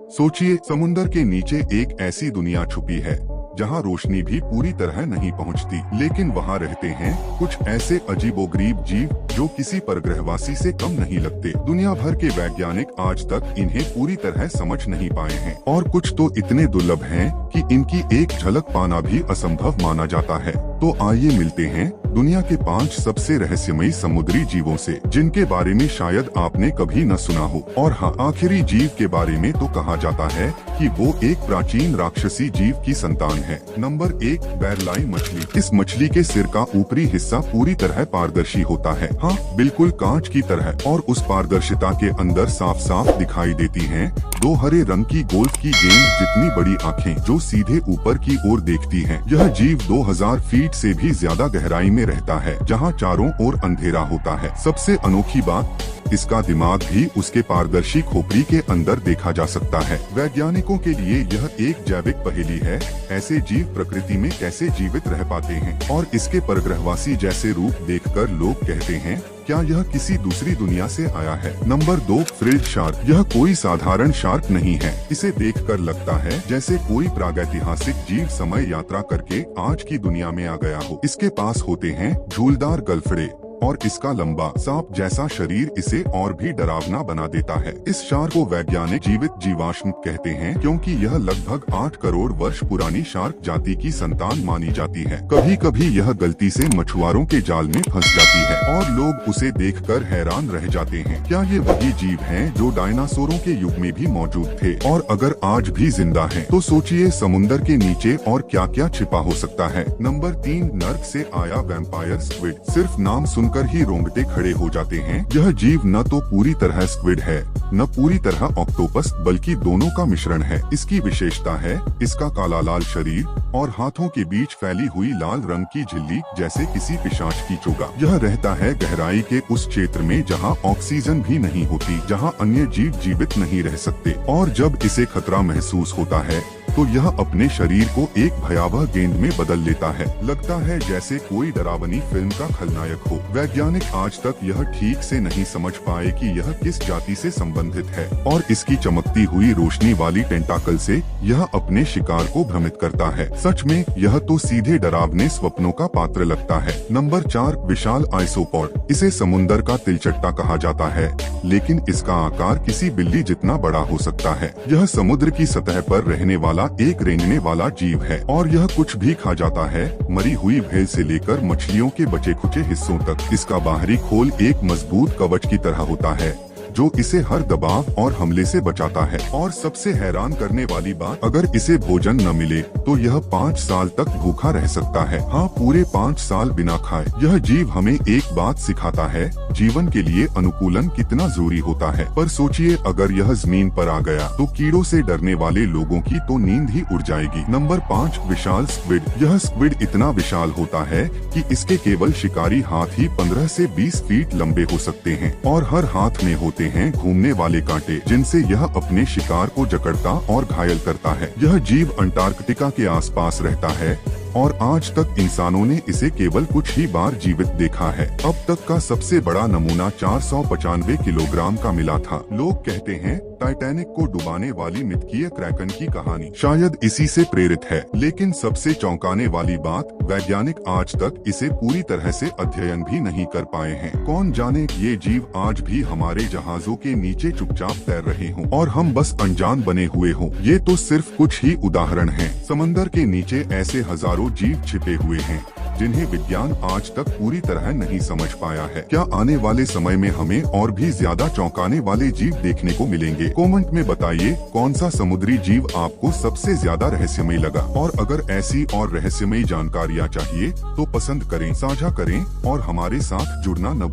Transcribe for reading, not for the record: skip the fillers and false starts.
सोचिए, समुंदर के नीचे एक ऐसी दुनिया छुपी है जहां रोशनी भी पूरी तरह नहीं पहुंचती, लेकिन वहां रहते हैं कुछ ऐसे अजीबोगरीब जीव जो किसी परग्रहवासी से कम नहीं लगते। दुनिया भर के वैज्ञानिक आज तक इन्हें पूरी तरह समझ नहीं पाए हैं और कुछ तो इतने दुर्लभ हैं कि इनकी एक झलक पाना भी असंभव माना जाता है। तो आइए मिलते हैं दुनिया के 5 सबसे रहस्यमयी समुद्री जीवों से, जिनके बारे में शायद आपने कभी न सुना हो। और हाँ, आखिरी जीव के बारे में तो कहा जाता है कि वो एक प्राचीन राक्षसी जीव की संतान है। नंबर 1, बेरलाई मछली। इस मछली के सिर का ऊपरी हिस्सा पूरी तरह पारदर्शी होता है, हाँ बिल्कुल कांच की तरह, और उस पारदर्शिता के अंदर साफ साफ दिखाई देती हैं 2 हरे रंग की गोल्फ की गेंद जितनी बड़ी आँखें जो सीधे ऊपर की ओर देखती हैं। यह जीव 2000 फीट से भी ज्यादा गहराई में रहता है, जहाँ चारों ओर अंधेरा होता है। सबसे अनोखी बात, इसका दिमाग भी उसके पारदर्शी खोपड़ी के अंदर देखा जा सकता है। वैज्ञानिकों के लिए यह एक जैविक पहेली है, ऐसे जीव प्रकृति में कैसे जीवित रह पाते हैं, और इसके परग्रहवासी जैसे रूप देखकर लोग कहते हैं क्या यह किसी दूसरी दुनिया से आया है। Number 2, frilled shark. यह कोई साधारण शार्क नहीं है। इसे देखकर लगता है जैसे कोई प्रागैतिहासिक जीव समय यात्रा करके आज की दुनिया में आ गया हो। इसके पास होते हैं झूलदार गलफड़े और इसका लंबा सांप जैसा शरीर इसे और भी डरावना बना देता है। इस शार्क को वैज्ञानिक जीवित जीवाश्म कहते हैं क्योंकि यह लगभग 8 करोड़ वर्ष पुरानी शार्क जाति की संतान मानी जाती है। कभी कभी यह गलती से मछुआरों के जाल में फंस जाती है और लोग उसे देखकर हैरान रह जाते हैं। क्या ये वही जीव हैं जो डायनासोरों के युग में भी मौजूद थे, और अगर आज भी जिंदा हैं, तो सोचिए समुंदर के नीचे और क्या क्या छिपा हो सकता है। नंबर 3, नर्क से आया वैम्पायर स्क्विड। सिर्फ नाम सुनकर ही रोंगटे खड़े हो जाते हैं। यह जीव न तो पूरी तरह स्क्विड है, न पूरी तरह ऑक्टोपस, बल्कि दोनों का मिश्रण है। इसकी विशेषता है इसका काला लाल शरीर और हाथों के बीच फैली हुई लाल रंग की झिल्ली जैसे किसी पिशाच की चोगा। यह रहता है गहराई के उस क्षेत्र में जहां ऑक्सीजन भी नहीं होती, जहां अन्य जीव जीवित नहीं रह सकते, और जब इसे खतरा महसूस होता है तो यह अपने शरीर को एक भयावह गेंद में बदल लेता है। लगता है जैसे कोई डरावनी फिल्म का खलनायक हो। वैज्ञानिक आज तक यह ठीक से नहीं समझ पाए कि यह किस जाति से संबंधित है, और इसकी चमकती हुई रोशनी वाली टेंटाकल से यह अपने शिकार को भ्रमित करता है। सच में यह तो सीधे डरावने स्वप्नों का पात्र लगता है। नंबर 4, विशाल आइसोपॉड। इसे समुंदर का तिलचट्टा कहा जाता है, लेकिन इसका आकार किसी बिल्ली जितना बड़ा हो सकता है। यह समुद्र की सतह पर रहने वाला एक रेंगने वाला जीव है, और यह कुछ भी खा जाता है, मरी हुई भेड़ से लेकर मछलियों के बचे खुचे हिस्सों तक। इसका बाहरी खोल एक मजबूत कवच की तरह होता है जो इसे हर दबाव और हमले से बचाता है। और सबसे हैरान करने वाली बात, अगर इसे भोजन न मिले तो यह 5 साल तक भूखा रह सकता है। हाँ, पूरे 5 साल बिना खाए। यह जीव हमें एक बात सिखाता है, जीवन के लिए अनुकूलन कितना जरूरी होता है। पर सोचिए अगर यह जमीन पर आ गया तो कीड़ों से डरने वाले लोगों की तो नींद ही उड़ जाएगी। नंबर 5, विशाल स्क्विड। यह स्क्विड इतना विशाल होता है कि इसके केवल शिकारी हाथ ही 15 से 20 फीट लंबे हो सकते हैं, और हर हाथ में होते हैं घूमने वाले कांटे जिनसे यह अपने शिकार को जकड़ता और घायल करता है। यह जीव अंटार्कटिका के आसपास रहता है और आज तक इंसानों ने इसे केवल कुछ ही बार जीवित देखा है। अब तक का सबसे बड़ा नमूना 495 किलोग्राम का मिला था। लोग कहते हैं टाइटैनिक को डुबाने वाली मिथकीय क्रैकन की कहानी शायद इसी से प्रेरित है, लेकिन सबसे चौंकाने वाली बात, वैज्ञानिक आज तक इसे पूरी तरह से अध्ययन भी नहीं कर पाए हैं। कौन जाने ये जीव आज भी हमारे जहाजों के नीचे चुपचाप तैर रहे हों और हम बस अनजान बने हुए हों। ये तो सिर्फ कुछ ही उदाहरण हैं। समंदर के नीचे ऐसे हजारों जीव छिपे हुए हैं जिन्हें विज्ञान आज तक पूरी तरह नहीं समझ पाया है। क्या आने वाले समय में हमें और भी ज्यादा चौंकाने वाले जीव देखने को मिलेंगे? कमेंट में बताइए कौन सा समुद्री जीव आपको सबसे ज्यादा रहस्यमयी लगा, और अगर ऐसी और रहस्यमयी जानकारियाँ चाहिए तो पसंद करें, साझा करें और हमारे साथ जुड़ना न